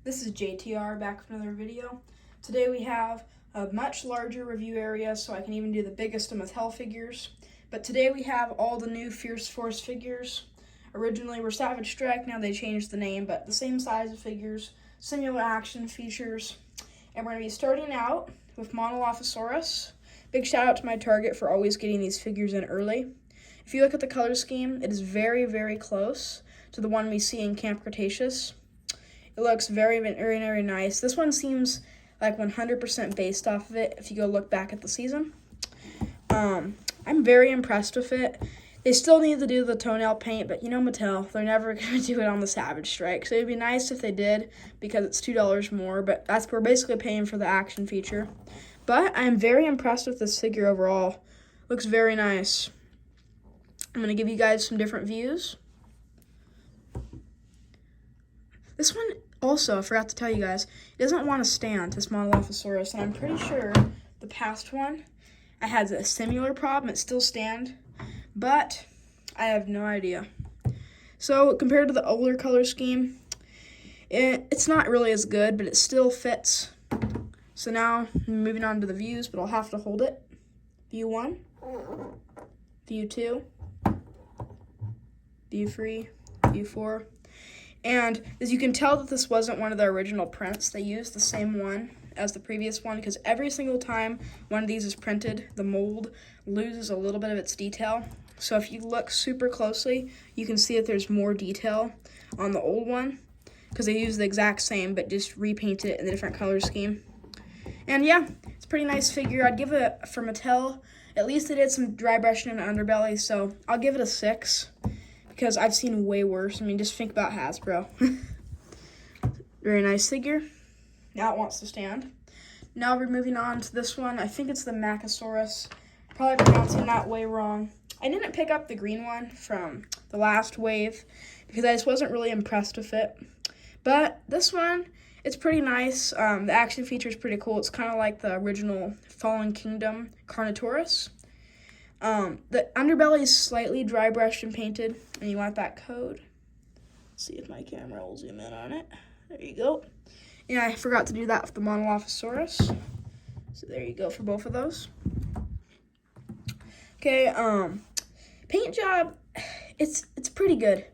This is JTR back with another video. Today we have a much larger review area, so I can even do the biggest of Mattel figures. But today we have all the new Fierce Force figures. Originally were Savage Strike, now they changed the name, but the same size of figures, similar action features. And we're going to be starting out with Monolophosaurus. Big shout out to my Target for always getting these figures in early. If you look at the color scheme, it is very, very close to the one we see in Camp Cretaceous. It looks very, very, very nice. This one seems like 100% based off of it if you go look back at the season. I'm very impressed with it. They still need to do the toenail paint, but you know Mattel, they're never going to do it on the Savage Strike. So it'd be nice if they did because it's $2 more, but we're basically paying for the action feature. But I'm very impressed with this figure overall. Looks very nice. I'm going to give you guys some different views. This one also, I forgot to tell you guys, it doesn't want to stand, this Monolophosaurus, and I'm pretty sure the past one, I had a similar problem. It still stand, but I have no idea. So compared to the older color scheme, it's not really as good, but it still fits. So now I'm moving on to the views, but I'll have to hold it. View 1, view 2, view 3, view 4. And as you can tell that this wasn't one of the original prints, they used the same one as the previous one because every single time one of these is printed, the mold loses a little bit of its detail. So if you look super closely, you can see that there's more detail on the old one because they used the exact same but just repainted it in a different color scheme. And yeah, it's a pretty nice figure. I'd give it, for Mattel, at least they did some dry brushing in the underbelly, so I'll give it a 6. Because I've seen way worse. I mean, just think about Hasbro. Very nice figure. Now it wants to stand. Now we're moving on to this one. I think it's the Masiakasaurus. Probably pronouncing that way wrong. I didn't pick up the green one from the last wave because I just wasn't really impressed with it. But this one, it's pretty nice. The action feature is pretty cool. It's kind of like the original Fallen Kingdom Carnotaurus. The underbelly is slightly dry brushed and painted, and you want that code. Let's see if my camera will zoom in on it. There you go. And I forgot to do that with the Monolophosaurus. So there you go for both of those. Okay, paint job, it's pretty good.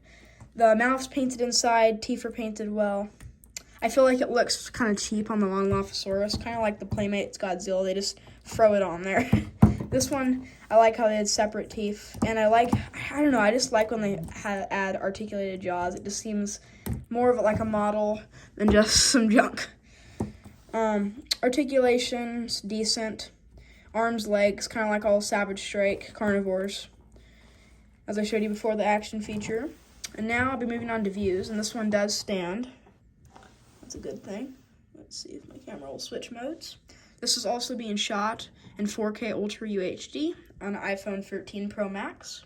The mouth's painted inside, teeth are painted well. I feel like it looks kind of cheap on the Monolophosaurus, kind of like the Playmates Godzilla. They just throw it on there. This one, I like how they had separate teeth, and I don't know, I just like when they add articulated jaws. It just seems more of like a model than just some junk. Articulation's decent. Arms, legs, kind of like all Savage Strike carnivores, as I showed you before the action feature. And now I'll be moving on to views, and this one does stand. That's a good thing. Let's see if my camera will switch modes. This is also being shot in 4K Ultra UHD on an iPhone 13 Pro Max.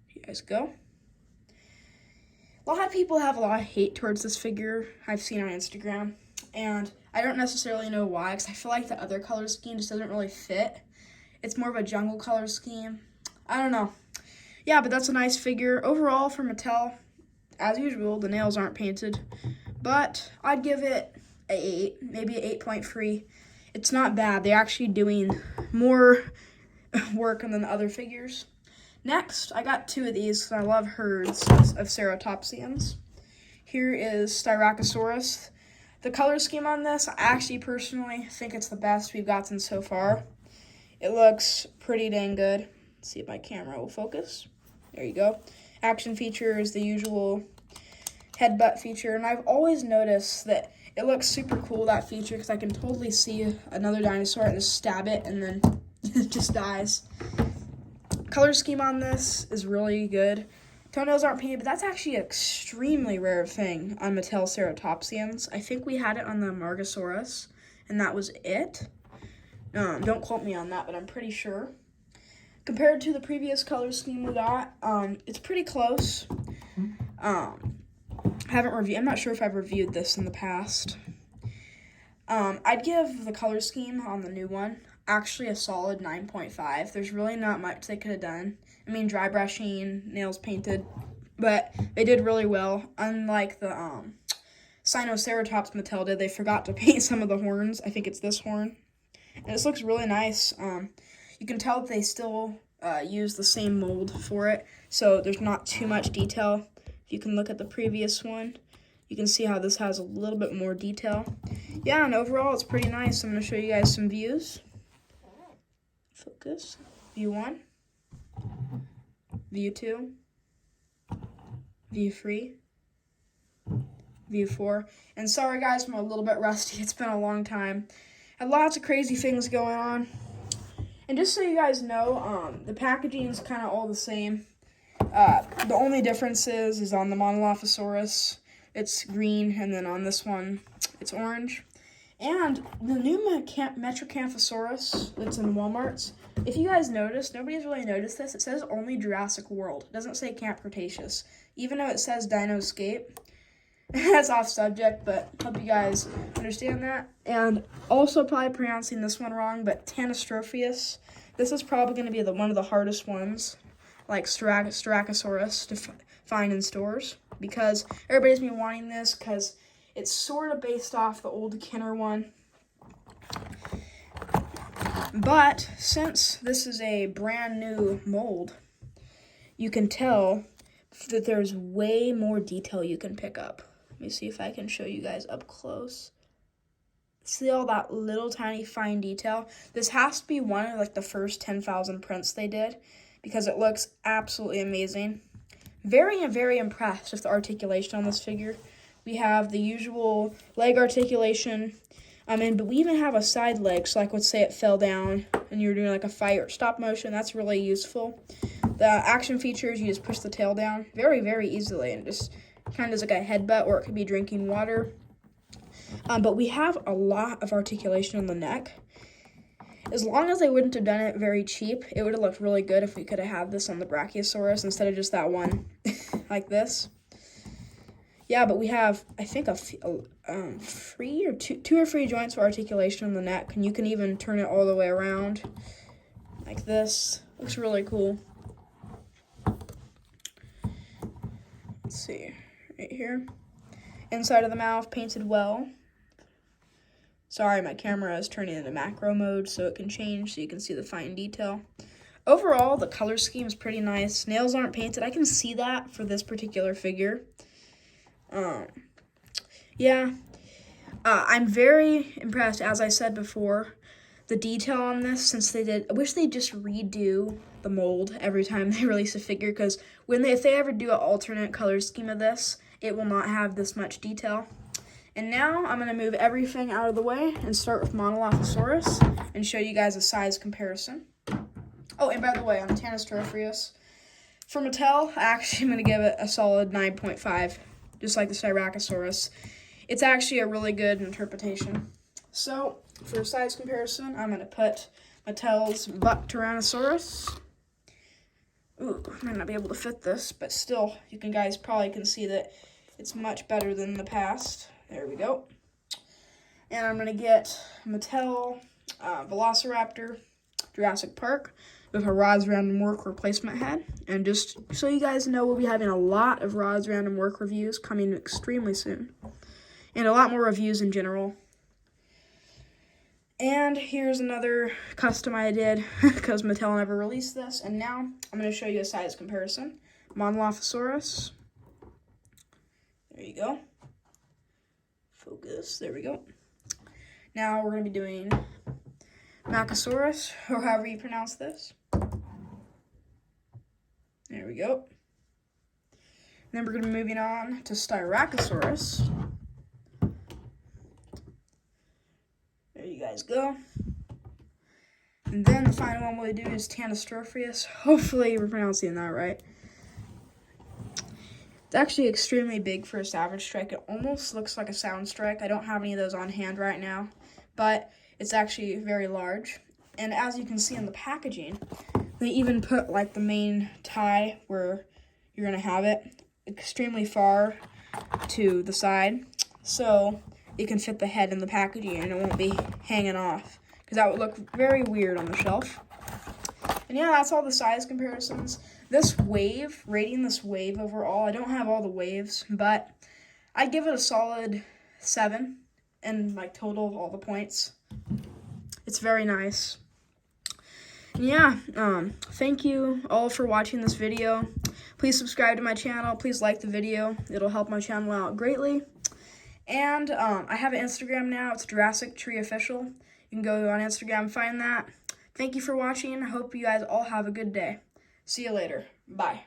Here you guys go. A lot of people have a lot of hate towards this figure I've seen on Instagram, and I don't necessarily know why, because I feel like the other color scheme just doesn't really fit. It's more of a jungle color scheme. I don't know. Yeah, but that's a nice figure. Overall, for Mattel, as usual, the nails aren't painted, but I'd give it an 8, maybe an 8.3. It's not bad. They're actually doing more work than the other figures. Next, I got 2 of these because I love herds of ceratopsians. Here is Styracosaurus. The color scheme on this, I actually personally think it's the best we've gotten so far. It looks pretty dang good. Let's see if my camera will focus. There you go. Action feature is the usual headbutt feature, and I've always noticed that it looks super cool, that feature, because I can totally see another dinosaur and just stab it and then it just dies. Color scheme on this is really good. Toenails aren't painted, but that's actually an extremely rare thing on Mattel ceratopsians. I think we had it on the Margosaurus, and that was it. Don't quote me on that, but I'm pretty sure. Compared to the previous color scheme we got, it's pretty close. I'm not sure if I've reviewed this in the past. I'd give the color scheme on the new one actually a solid 9.5. There's really not much they could have done. I mean, dry brushing, nails painted, but they did really well. Unlike the Sinoceratops Mattel did, they forgot to paint some of the horns. I think it's this horn. And this looks really nice. You can tell that they still use the same mold for it, so there's not too much detail. If you can look at the previous one, you can see how this has a little bit more detail. Yeah, and overall it's pretty nice. I'm going to show you guys some views. Focus. View 1. View 2. View 3. View 4. And sorry guys, I'm a little bit rusty. It's been a long time. Had lots of crazy things going on. And just so you guys know, the packaging is kind of all the same. The only difference is on the Monolophosaurus, it's green, and then on this one, it's orange. And the new Masiakasaurus that's in Walmart's, if you guys notice, nobody's really noticed this, it says only Jurassic World. It doesn't say Camp Cretaceous, even though it says Dinoscape. That's off subject, but hope you guys understand that. And also probably pronouncing this one wrong, but Tanystropheus. This is probably going to be one of the hardest ones, like Styracosaurus, to find in stores, because everybody's been wanting this because it's sort of based off the old Kenner one. But since this is a brand new mold, you can tell that there's way more detail you can pick up. Let me see if I can show you guys up close. See all that little tiny fine detail? This has to be one of the first 10,000 prints they did, because it looks absolutely amazing. Very, very impressed with the articulation on this figure. We have the usual leg articulation, but we even have a side leg, so let's say it fell down and you're doing a fight or stop motion. That's really useful. The action features, you just push the tail down very, very easily, and just kind of does a headbutt, or it could be drinking water. But we have a lot of articulation on the neck. As long as they wouldn't have done it very cheap, it would have looked really good if we could have had this on the Brachiosaurus instead of just that one like this. Yeah, but we have, I think, two or three joints for articulation on the neck, and you can even turn it all the way around like this. Looks really cool. Let's see, right here. Inside of the mouth, painted well. Sorry, my camera is turning into macro mode, so it can change, so you can see the fine detail. Overall, the color scheme is pretty nice. Nails aren't painted. I can see that for this particular figure. I'm very impressed, as I said before, the detail on this, since they did. I wish they'd just redo the mold every time they release a figure, because if they ever do an alternate color scheme of this, it will not have this much detail. And now I'm going to move everything out of the way and start with Monolophosaurus and show you guys a size comparison. Oh, and by the way, on Tanystropheus, for Mattel, I'm going to give it a solid 9.5, just like the Styracosaurus. It's actually a really good interpretation. So, for a size comparison, I'm going to put Mattel's Buck Tyrannosaurus. Ooh, I might not be able to fit this, but still, you guys probably can see that it's much better than the past. There we go. And I'm going to get Mattel Velociraptor Jurassic Park with a Rods Random Work replacement head. And just so you guys know, we'll be having a lot of Rods Random Work reviews coming extremely soon. And a lot more reviews in general. And here's another custom I did, because Mattel never released this. And now I'm going to show you a size comparison. Monolophosaurus. There you go. Focus. There we go. Now we're going to be doing Masiakasaurus, or however you pronounce this. There we go. And then we're going to be moving on to Styracosaurus. There you guys go. And then the final one we'll do is Tanystropheus. Hopefully we're pronouncing that right. It's actually extremely big for a Savage Strike. It almost looks like a Sound Strike. I don't have any of those on hand right now, but it's actually very large. And as you can see in the packaging, they even put the main tie where you're going to have it extremely far to the side, so it can fit the head in the packaging and it won't be hanging off, because that would look very weird on the shelf. And yeah, that's all the size comparisons. this wave, rating this wave overall, I don't have all the waves, but I'd give it a solid 7 in like total of all the points. It's very nice. And yeah, thank you all for watching this video. Please subscribe to my channel. Please like the video. It'll help my channel out greatly. And I have an Instagram now. It's Jurassic Tree Official. You can go on Instagram and find that. Thank you for watching. I hope you guys all have a good day. See you later. Bye.